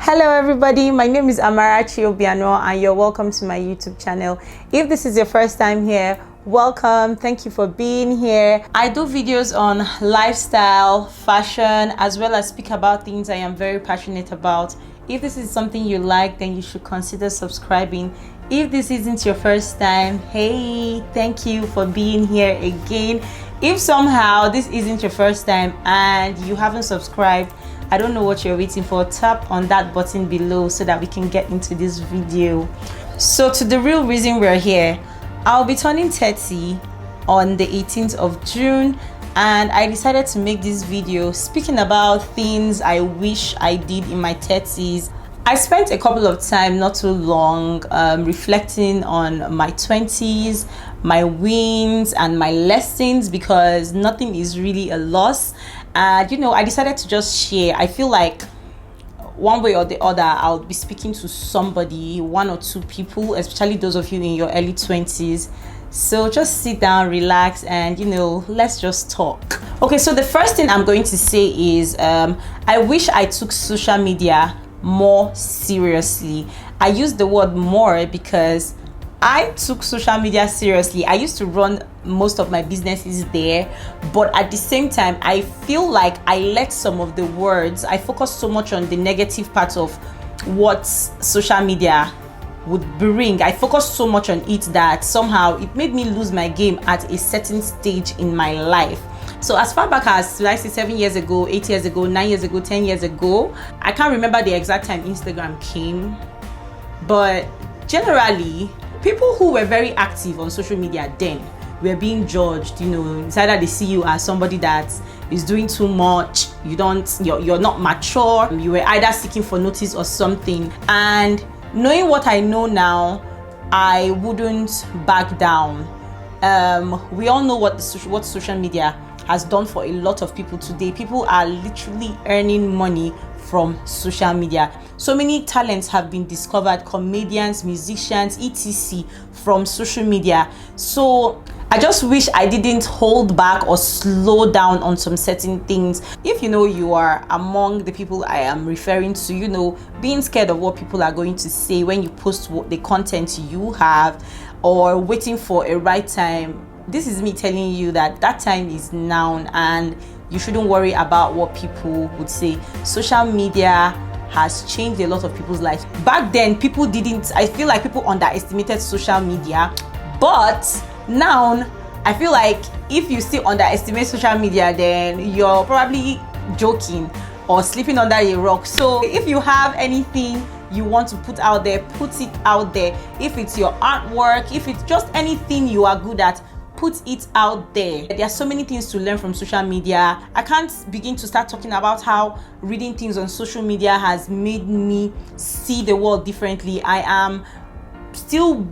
Hello everybody, my name is Amarachi Obiano and you're welcome to my YouTube channel. If this is your first time here, welcome. Thank you for being here. I do videos on lifestyle, fashion, as well as speak about things I am very passionate about. If this is something you like, then you should consider subscribing. If this isn't your first time, hey, thank you for being here again. If somehow this isn't your first time and you haven't subscribed, I don't know what you're waiting for. Tap on that button below so that we can get into this video. So to the real reason we're here, I'll be turning 30 on the 18th of June, and I decided to make this video speaking about things I wish I did in my 30s. I spent a couple of time, not too long, reflecting on my 20s, my wins and my lessons, because nothing is really a loss. And I decided to just share. I feel like one way or the other I'll be speaking to somebody, one or two people, especially those of you in your early 20s. So just sit down, relax, and let's just talk. Okay, so the first thing I'm going to say is I wish I took social media more seriously. I use the word more because I took social media seriously. I used to run most of my businesses there, but at the same time I feel like I let some of the words, I focused so much on the negative part of what social media would bring. I focused so much on it that somehow it made me lose my game at a certain stage in my life. So as far back as, like, 7 years ago, 8 years ago, 9 years ago, 10 years ago, I can't remember the exact time Instagram came, but generally people who were very active on social media then were being judged. It's either they see you as somebody that is doing too much, you're not mature, you were either seeking for notice or something. And knowing what I know now, I wouldn't back down. We all know what social media has done for a lot of people today. People are literally earning money from social media. So many talents have been discovered, comedians, musicians, etc., from social media. So I just wish I didn't hold back or slow down on some certain things. If you are among the people I am referring to, being scared of what people are going to say when you post the content you have, or waiting for a right time, this is me telling you that time is now, and you shouldn't worry about what people would say. Social media has changed a lot of people's lives. Back then, I feel like people underestimated social media, but now I feel like if you still underestimate social media, then you're probably joking or sleeping under a rock. So if you have anything you want to put out there, put it out there. If it's your artwork, if it's just anything you are good at, put it out there. There are so many things to learn from social media. I can't begin to start talking about how reading things on social media has made me see the world differently. I am still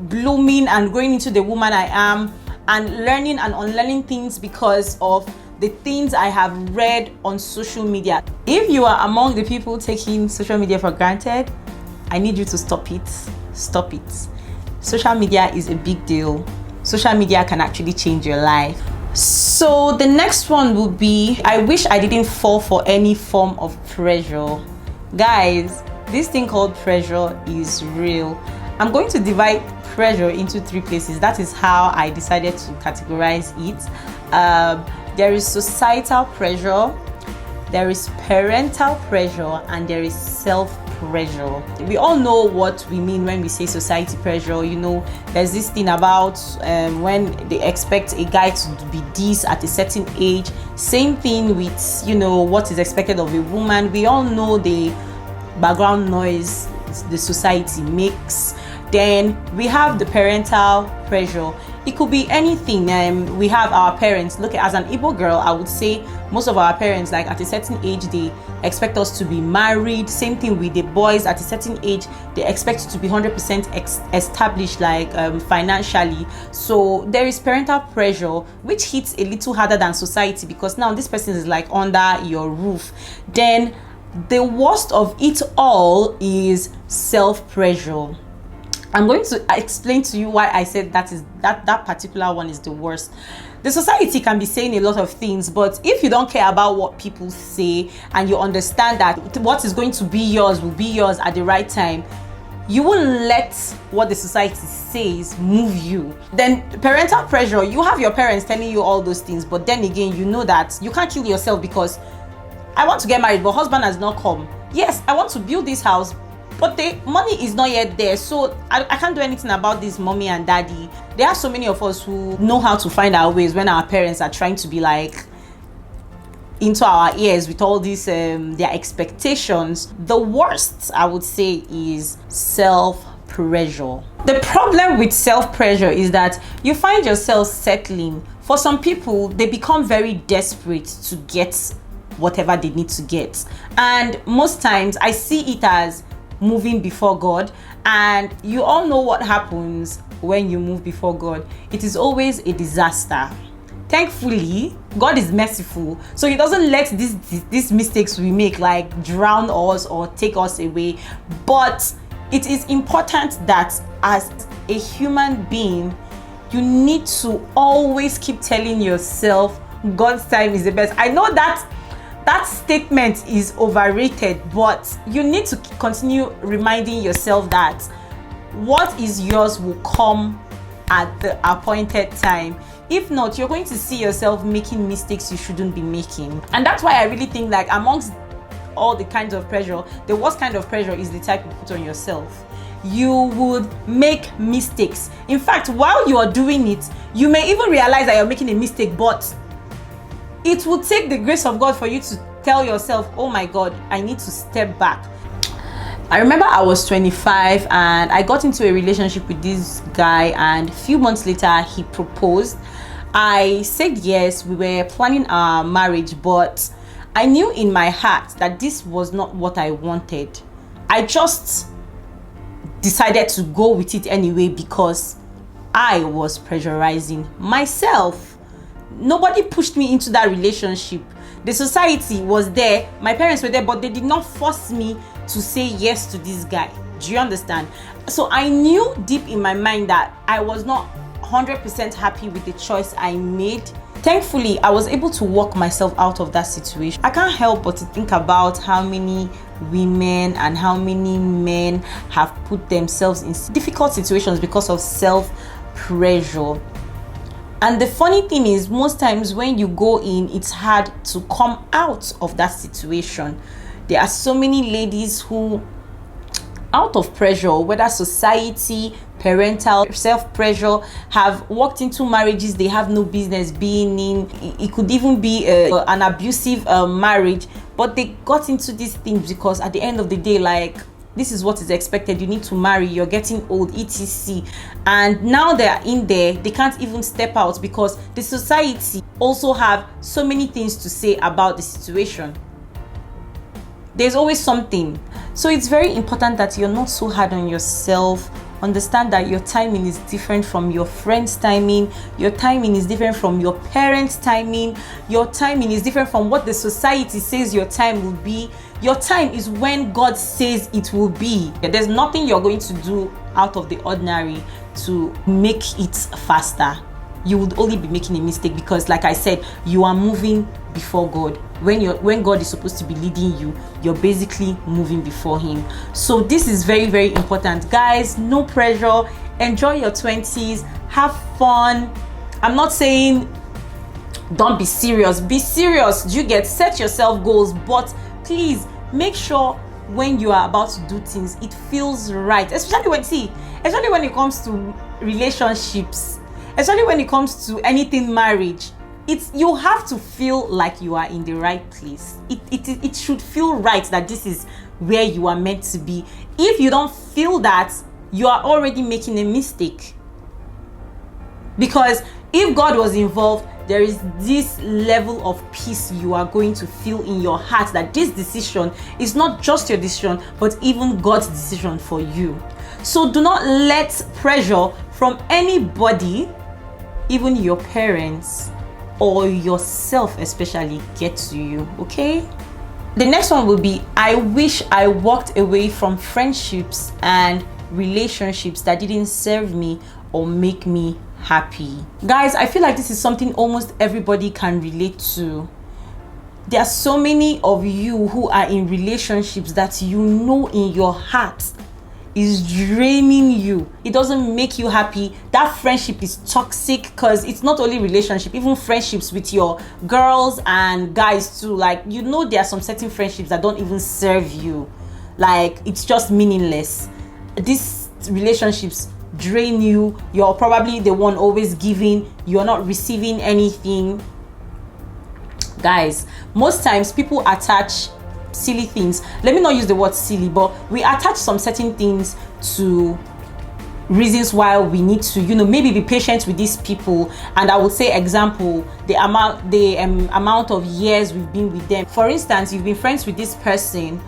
blooming and growing into the woman I am, and learning and unlearning things because of the things I have read on social media. If you are among the people taking social media for granted, I need you to stop it. Stop it. Social media is a big deal. Social media can actually change your life. So the next one will be, I wish I didn't fall for any form of pressure. Guys, this thing called pressure is real. I'm going to divide pressure into 3 places. That is how I decided to categorize it. There is societal pressure, there is parental pressure, and there is self-pressure. We all know what we mean when we say society pressure. There's this thing about when they expect a guy to be this at a certain age. Same thing with what is expected of a woman. We all know the background noise the society makes. Then we have the parental pressure. It could be anything. We have our parents. Look, as an Igbo girl, I would say most of our parents, like at a certain age, they expect us to be married. Same thing with the boys. At a certain age, they expect to be 100% established, like financially. So there is parental pressure, which hits a little harder than society, because now this person is like under your roof. Then the worst of it all is self-pressure. I'm going to explain to you why I said that particular one is the worst. The society can be saying a lot of things, but if you don't care about what people say and you understand that what is going to be yours will be yours at the right time, you won't let what the society says move you. Then parental pressure, you have your parents telling you all those things, but then again, you know that you can't kill yourself because I want to get married, but husband has not come. Yes, I want to build this house, but the money is not yet there, so I can't do anything about this, mommy and daddy. There are so many of us who know how to find our ways when our parents are trying to be like into our ears with all these their expectations. The worst, I would say, is self-pressure. The problem with self-pressure is that you find yourself settling. For some people, they become very desperate to get whatever they need to get, and most times I see it as moving before God. And you all know what happens when you move before God. It is always a disaster. Thankfully, God is merciful, so he doesn't let these mistakes we make like drown us or take us away. But it is important that as a human being, you need to always keep telling yourself God's time is the best. I know that statement is overrated, but you need to continue reminding yourself that what is yours will come at the appointed time. If not, you're going to see yourself making mistakes you shouldn't be making. And that's why I really think like amongst all the kinds of pressure, the worst kind of pressure is the type you put on yourself. You would make mistakes. In fact, while you are doing it, you may even realize that you're making a mistake, but it will take the grace of God for you to tell yourself, oh my God, I need to step back. I remember I was 25 and I got into a relationship with this guy, and a few months later he proposed. I said yes, we were planning our marriage, but I knew in my heart that this was not what I wanted. I just decided to go with it anyway because I was pressurizing myself. Nobody pushed me into that relationship. The society was there, my parents were there, but they did not force me to say yes to this guy. Do you understand? So I knew deep in my mind that I was not 100% happy with the choice I made. Thankfully, I was able to walk myself out of that situation. I can't help but to think about how many women and how many men have put themselves in difficult situations because of self-pressure. And the funny thing is, most times when you go in, it's hard to come out of that situation. There are so many ladies who, out of pressure, whether society, parental, self-pressure, have walked into marriages they have no business being in. It could even be an abusive marriage, but they got into these things because at the end of the day, like, this is what is expected. You need to marry, you're getting old, etc. And now they're in there, they can't even step out because the society also have so many things to say about the situation. There's always something. So it's very important that you're not so hard on yourself. Understand that your timing is different from your friend's timing. Your timing is different from your parents' timing. Your timing is different from what the society says your time will be. Your time is when God says it will be. There's nothing you're going to do out of the ordinary to make it faster. You would only be making a mistake because, like I said, you are moving before God. When God is supposed to be leading you, you're basically moving before him. So this is very, very important. Guys, no pressure. Enjoy your 20s. Have fun. I'm not saying don't be serious. Be serious. You get set yourself goals, but please make sure when you are about to do things, it feels right. Especially when it comes to relationships, especially when it comes to anything marriage. You have to feel like you are in the right place. It should feel right that this is where you are meant to be. If you don't feel that, you are already making a mistake. Because if God was involved, there is this level of peace you are going to feel in your heart that this decision is not just your decision, but even God's decision for you. So do not let pressure from anybody, even your parents, or yourself especially, get to you, okay? The next one will be, I wish I walked away from friendships and relationships that didn't serve me or make me happy. Guys, I feel like this is something almost everybody can relate to. There are so many of you who are in relationships that you know in your heart is draining you. It doesn't make you happy. That friendship is toxic, because it's not only relationship, even friendships with your girls and guys too. Like, you know, there are some certain friendships that don't even serve you. Like, it's just meaningless. These relationships drain you. You're probably the one always giving, you're not receiving anything. Guys, most times people attach silly things. Let me not use the word silly, but we attach some certain things to reasons why we need to, you know, maybe be patient with these people. And I would say, example, the amount of years we've been with them. For instance, you've been friends with this person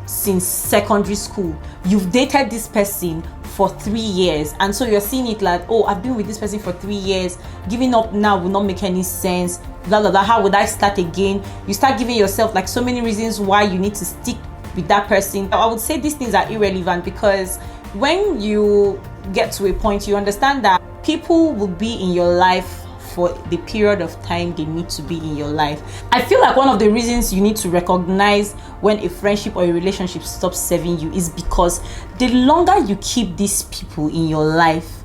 since secondary school. You've dated this person for 3 years, and so you're seeing it like, oh, I've been with this person for 3 years, giving up now will not make any sense, blah blah blah. How would I start again? You start giving yourself like so many reasons why you need to stick with that person. I would say these things are irrelevant, because when you get to a point, you understand that people will be in your life for the period of time they need to be in your life. I feel like one of the reasons you need to recognize when a friendship or a relationship stops serving you is because the longer you keep these people in your life,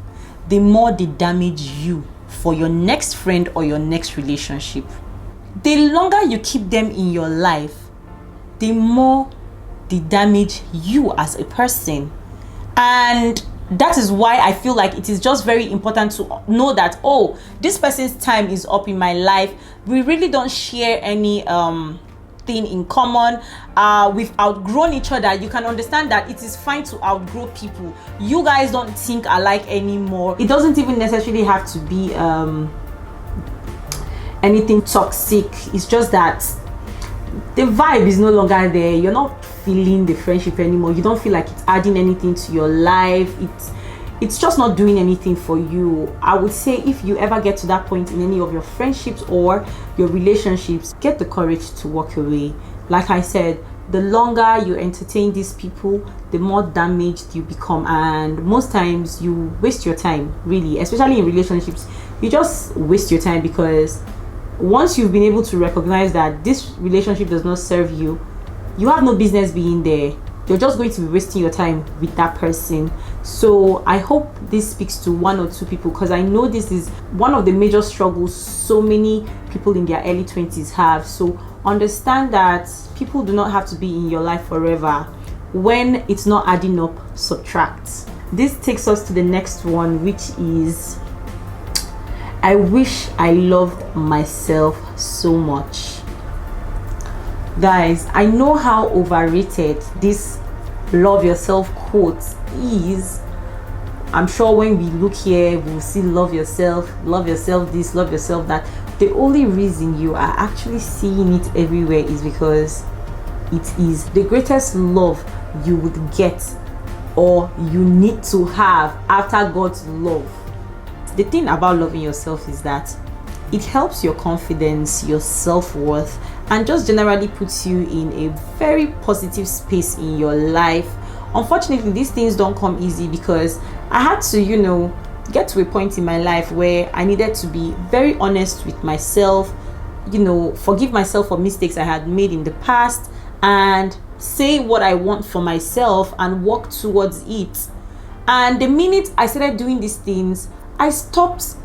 the more they damage you for your next friend or your next relationship. The longer you keep them in your life, the more they damage you as a person. And that is why I feel like it is just very important to know that, oh, this person's time is up in my life. We really don't share any thing in common. We've outgrown each other. You can understand that it is fine to outgrow people. You guys don't think alike anymore. It doesn't even necessarily have to be anything toxic. It's just that the vibe is no longer there. You're not feeling the friendship anymore. You don't feel like it's adding anything to your life. It's just not doing anything for you. I would say, if you ever get to that point in any of your friendships or your relationships, get the courage to walk away. Like I said, the longer you entertain these people, the more damaged you become, and most times you waste your time, really, especially in relationships. You just waste your time, because once you've been able to recognize that this relationship does not serve you, you have no business being there. You're just going to be wasting your time with that person. So I hope this speaks to one or two people, because I know this is one of the major struggles so many people in their early 20s have. So understand that people do not have to be in your life forever. When it's not adding up, subtract. This takes us to the next one, which is, I wish I loved myself so much. Guys, I know how overrated this love yourself quote is. I'm sure when we look here, we'll see love yourself this, love yourself that. The only reason you are actually seeing it everywhere is because it is the greatest love you would get, or you need to have after God's love. The thing about loving yourself is that it helps your confidence, your self-worth, and just generally puts you in a very positive space in your life. Unfortunately, these things don't come easy, because I had to, get to a point in my life where I needed to be very honest with myself, forgive myself for mistakes I had made in the past, and say what I want for myself and work towards it. And the minute I started doing these things, I stopped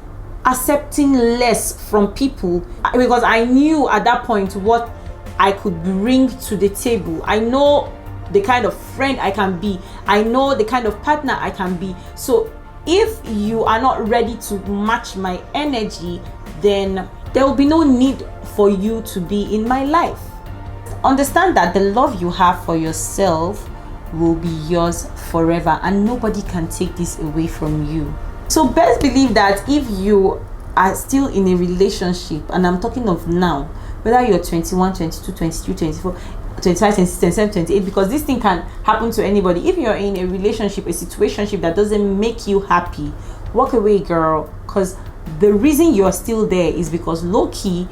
accepting less from people, because I knew at that point what I could bring to the table. I know the kind of friend I can be. I know the kind of partner I can be. So if you are not ready to match my energy, then there will be no need for you to be in my life. Understand that the love you have for yourself will be yours forever, and nobody can take this away from you. So best believe that if you are still in a relationship, and I'm talking of now, whether you're 21, 22, 23, 24, 25, 26, 27, 28, because this thing can happen to anybody. If you're in a relationship, a situationship that doesn't make you happy, walk away, girl, because the reason you're still there is because low-key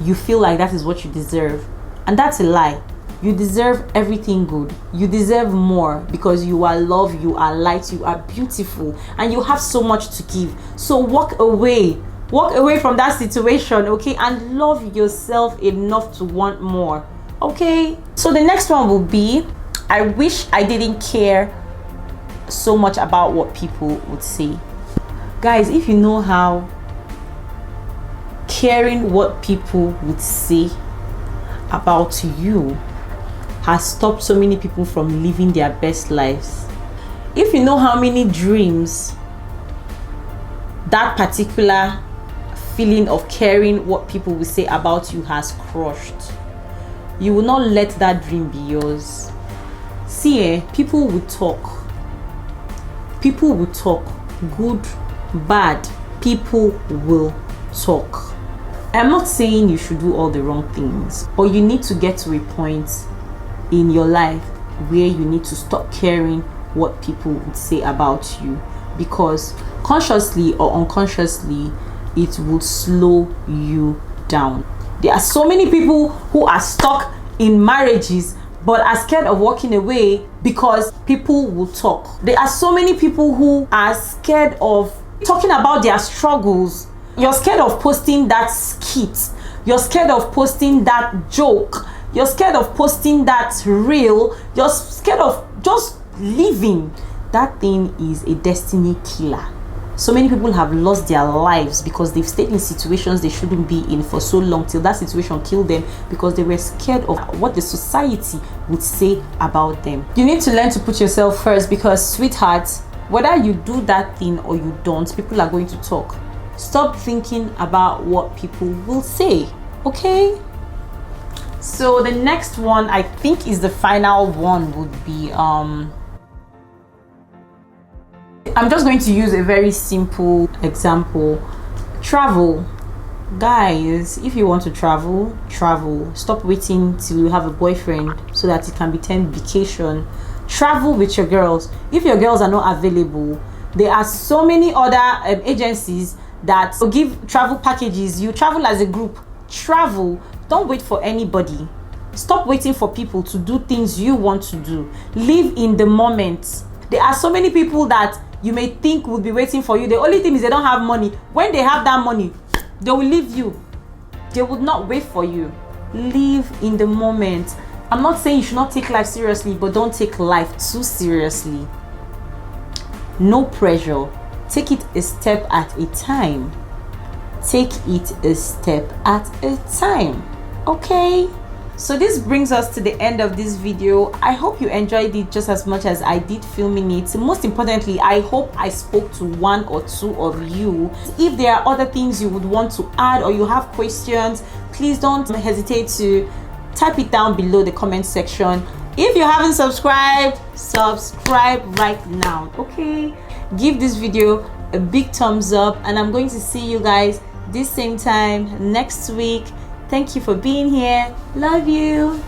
you feel like that is what you deserve, and that's a lie. You deserve everything good. You deserve more because you are loved, you are light, you are beautiful, and you have so much to give. So walk away from that situation, okay, and love yourself enough to want more, okay? So the next one will be, I wish I didn't care so much about what people would say. Guys, if you know how caring what people would say about you has stopped so many people from living their best lives, if you know how many dreams that particular feeling of caring what people will say about you has crushed, you will not let that dream be yours. See, people will talk. People will talk. Good, bad, people will talk. I'm not saying you should do all the wrong things, but you need to get to a point in your life where you need to stop caring what people would say about you, because consciously or unconsciously it will slow you down. There are so many people who are stuck in marriages but are scared of walking away because people will talk. There are so many people who are scared of talking about their struggles. You're scared of posting that skit. You're scared of posting that joke. You're scared of posting that reel. You're scared of just living. That thing is a destiny killer. So many people have lost their lives because they've stayed in situations they shouldn't be in for so long till that situation killed them because they were scared of what the society would say about them. You need to learn to put yourself first because, sweetheart, whether you do that thing or you don't, people are going to talk. Stop thinking about what people will say, okay? So the next one, I think is the final one, would be I'm just going to use a very simple example. Travel. Guys, if you want to travel, travel. Stop waiting till you have a boyfriend so that it can be turned vacation. Travel with your girls. If your girls are not available, there are so many other agencies that will give travel packages. You travel as a group. Travel. Don't wait for anybody. Stop waiting for people to do things you want to do. Live in the moment. There are so many people that you may think will be waiting for you. The only thing is they don't have money. When they have that money, they will leave you. They would not wait for you. Live in the moment. I'm not saying you should not take life seriously, but don't take life too seriously. No pressure. Take it a step at a time. Take it a step at a time. Okay? So this brings us to the end of this video. I hope you enjoyed it just as much as I did filming it. Most importantly, I hope I spoke to one or two of you. If there are other things you would want to add or you have questions, please don't hesitate to type it down below the comment section. If you haven't subscribed, subscribe right now, okay? Give this video a big thumbs up, and I'm going to see you guys this same time next week. Thank you for being here. Love you.